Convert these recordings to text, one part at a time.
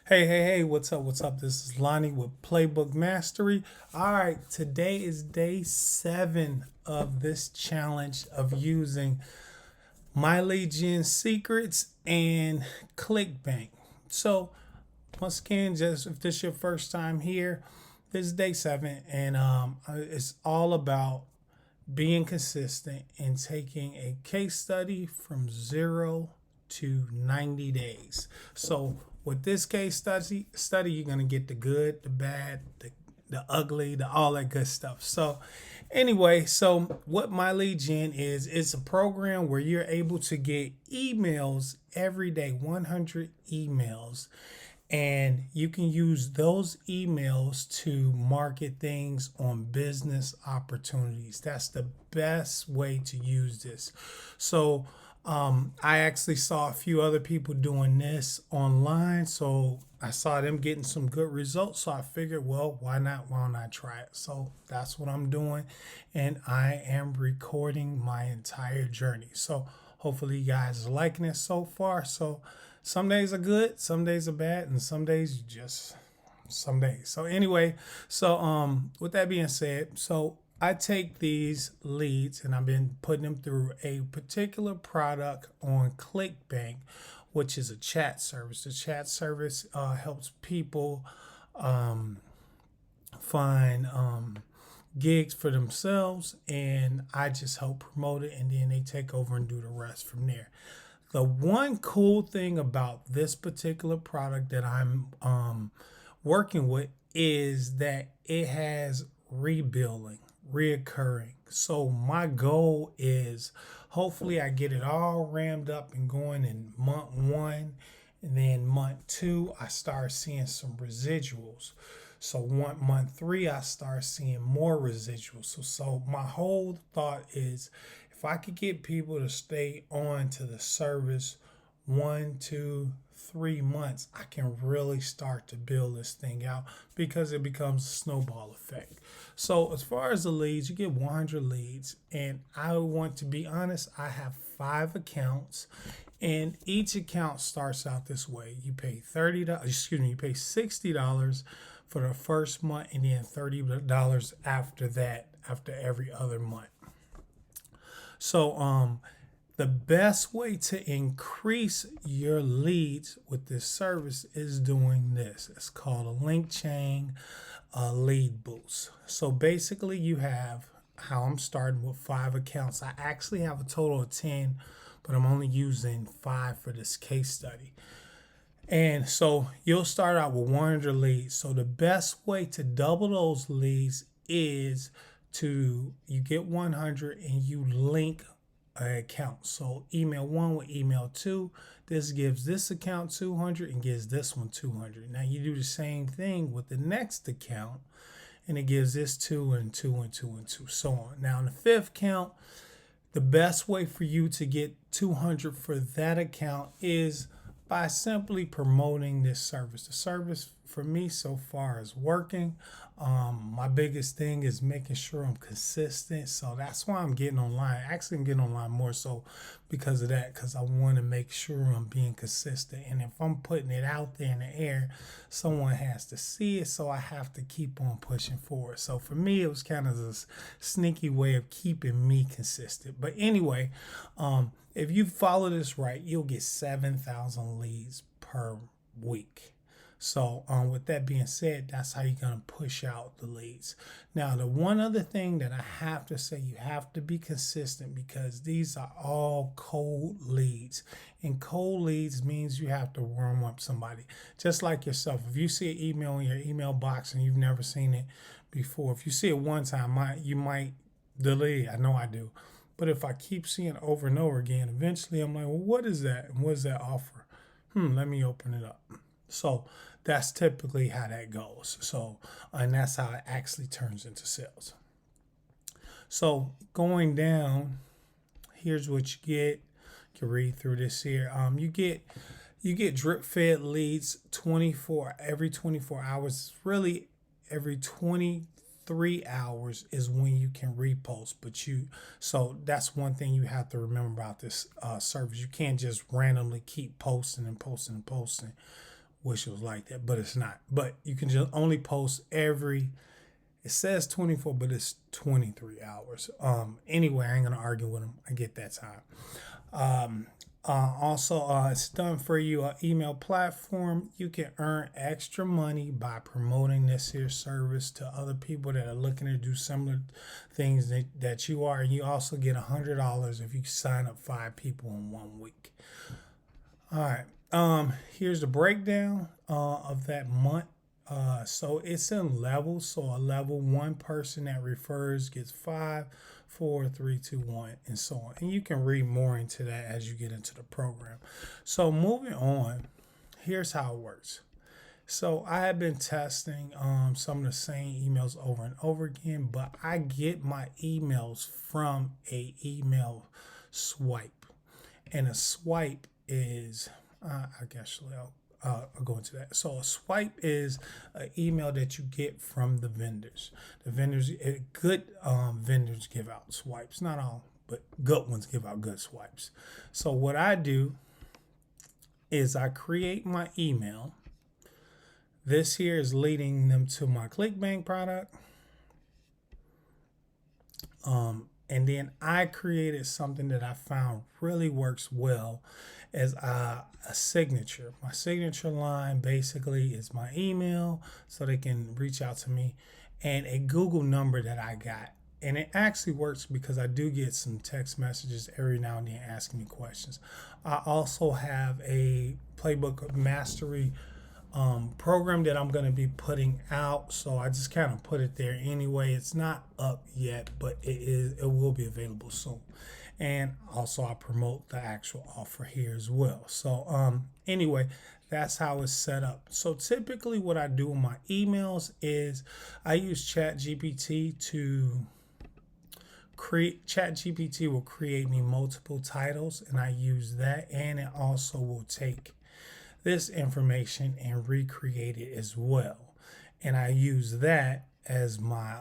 Hey, what's up? What's up? This is Lonnie with Playbook Mastery. All right, today is day 7 of this challenge of using MLGS Secrets and Clickbank. So, once again, just if this is your first time here, this is day 7, and it's all about being consistent and taking a case study from 0 to 90 days. So with this case study, you're gonna get the good, the bad, the ugly, the all that good stuff. So anyway, so what My Lead Gen is, it's a program where you're able to get emails every day, 100 emails, and you can use those emails to market things on business opportunities. That's the best way to use this. So I actually saw a few other people doing this online, so I saw them getting some good results. So I figured, well, why not? Why not try it? So that's what I'm doing, and I am recording my entire journey. So hopefully you guys are liking it so far. So some days are good, some days are bad, and some days you just some days. So anyway, with that being said, so I take these leads and I've been putting them through a particular product on Clickbank, which is a chat service. The chat service helps people find gigs for themselves, and I just help promote it, and then they take over and do the rest from there. The one cool thing about this particular product that I'm working with is that it has rebilling, reoccurring. So my goal is hopefully I get it all rammed up and going in month 1, and then month 2 I start seeing some residuals. So month 3 I start seeing more residuals. So my whole thought is, if I could get people to stay on to the service 1, 2, 3 months, I can really start to build this thing out, because it becomes a snowball effect. So as far as the leads, you get 100 leads, and I want to be honest, I have 5 accounts, and each account starts out this way. You pay you pay $60 for the first month, and then $30 after that, after every other month. So the best way to increase your leads with this service is doing this. It's called a link chain lead boost. So basically you have, how I'm starting with 5 accounts. I actually have a total of 10, but I'm only using 5 for this case study. And so you'll start out with 100 leads. So the best way to double those leads is you get 100 and you link an account. So email 1 with email 2. This gives this account 200 and gives this one 200. Now you do the same thing with the next account, and it gives this 2 and 2 and 2 and 2, so on. Now in the 5th count, the best way for you to get 200 for that account is by simply promoting this service. The service for me so far is working. My biggest thing is making sure I'm consistent. So that's why I'm getting online. Actually, I'm getting online more so because of that, because I want to make sure I'm being consistent. And if I'm putting it out there in the air, someone has to see it. So I have to keep on pushing forward. So for me, it was kind of this sneaky way of keeping me consistent. But anyway, if you follow this right, you'll get 7,000 leads per week. So with that being said, that's how you're going to push out the leads. Now, the one other thing that I have to say, you have to be consistent, because these are all cold leads. And cold leads means you have to warm up somebody. Just like yourself. If you see an email in your email box and you've never seen it before, if you see it one time, you might delete it. I know I do. But if I keep seeing it over and over again, eventually I'm like, well, what is that? And what does that offer? Let me open it up. So that's typically how that goes. So, and that's how it actually turns into sales. So going down, here's what you get. You can read through this here. You get drip fed leads every 24 hours. Really every 23 hours is when you can repost. So that's one thing you have to remember about this service. You can't just randomly keep posting and posting and posting. Wish it was like that, but it's not. But you can just only post every, it says 24, but it's 23 hours. Anyway, I ain't gonna argue with them. I get that time. It's done for you email platform. You can earn extra money by promoting this here service to other people that are looking to do similar things that you are. And you also get $100 if you sign up 5 people in 1 week. All right. Here's the breakdown of that month. So it's in levels. So a level 1 person that refers gets 5, 4, 3, 2, 1, and so on. And you can read more into that as you get into the program. So moving on, here's how it works. So I have been testing some of the same emails over and over again, but I get my emails from a email swipe, and a swipe is I'll go into that. So a swipe is an email that you get from the vendors. The vendors, good vendors give out swipes. Not all, but good ones give out good swipes. So what I do is I create my email. This here is leading them to my Clickbank product. And then I created something that I found really works well as a signature. My signature line basically is my email, so they can reach out to me, and a Google number that I got. And it actually works because I do get some text messages every now and then asking me questions. I also have a playbook mastery program that I'm going to be putting out, so I just kind of put it there anyway. It's not up yet, but it will be available soon. And also I promote the actual offer here as well. So anyway, that's how it's set up. So typically what I do with my emails is I use ChatGPT to create. ChatGPT will create me multiple titles, and I use that, and it also will take this information and recreate it as well. And I use that as my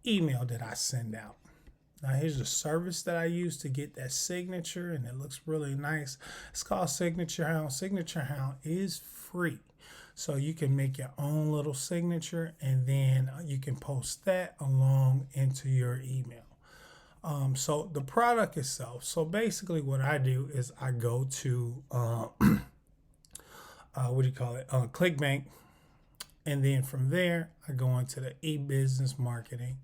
email that I send out. Now here's the service that I use to get that signature, and it looks really nice. It's called Signature Hound. Signature Hound is free. So you can make your own little signature, and then you can post that along into your email. So the product itself. So basically what I do is I go to Clickbank, and then from there I go into the eBusiness marketing.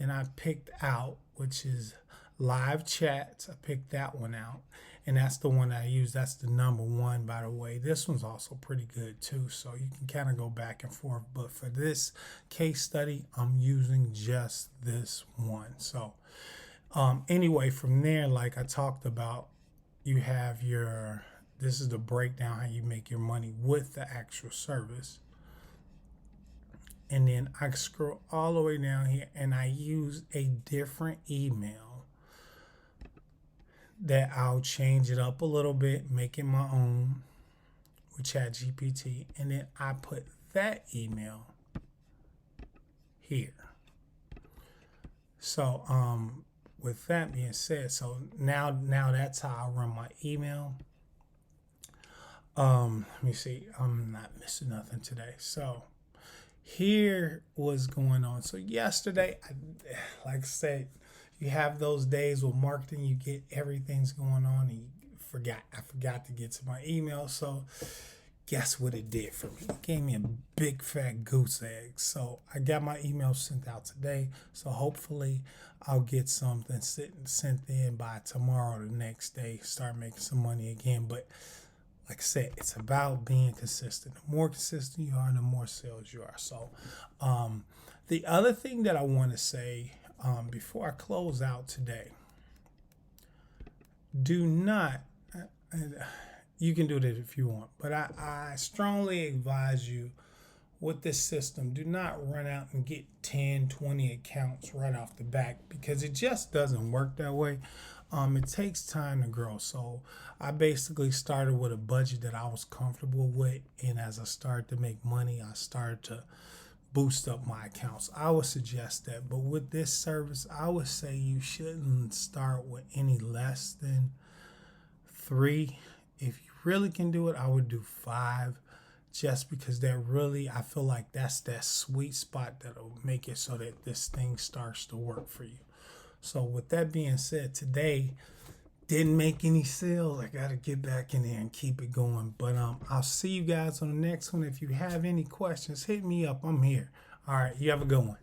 Then I picked out, which is live chats. I picked that one out, and that's the one I use. That's the number 1, by the way. This one's also pretty good too, so you can kind of go back and forth. But for this case study, I'm using just this one. So anyway, from there, like I talked about, you have this is the breakdown how you make your money with the actual service. And then I scroll all the way down here, and I use a different email that I'll change it up a little bit, make it my own with ChatGPT, and then I put that email here. So with that being said, so now that's how I run my email. Let me see. I'm not missing nothing today. So here was going on. So yesterday, like I said, you have those days with marketing, you get everything's going on, and I forgot to get to my email. So guess what it did for me? It gave me a big fat goose egg. So I got my email sent out today. So hopefully I'll get something sent in by tomorrow or the next day, start making some money again. But like I said, it's about being consistent. The more consistent you are, the more sales you are. So the other thing that I want to say before I close out today, do not, you can do that if you want, but I strongly advise you with this system, do not run out and get 10, 20 accounts right off the back, because it just doesn't work that way. It takes time to grow. So I basically started with a budget that I was comfortable with, and as I started to make money, I started to boost up my accounts. I would suggest that, but with this service, I would say you shouldn't start with any less than 3. If you really can do it, I would do 5 just because I feel like that's that sweet spot that'll make it so that this thing starts to work for you. So with that being said, today didn't make any sales. I got to get back in there and keep it going. But I'll see you guys on the next one. If you have any questions, hit me up. I'm here. All right, you have a good one.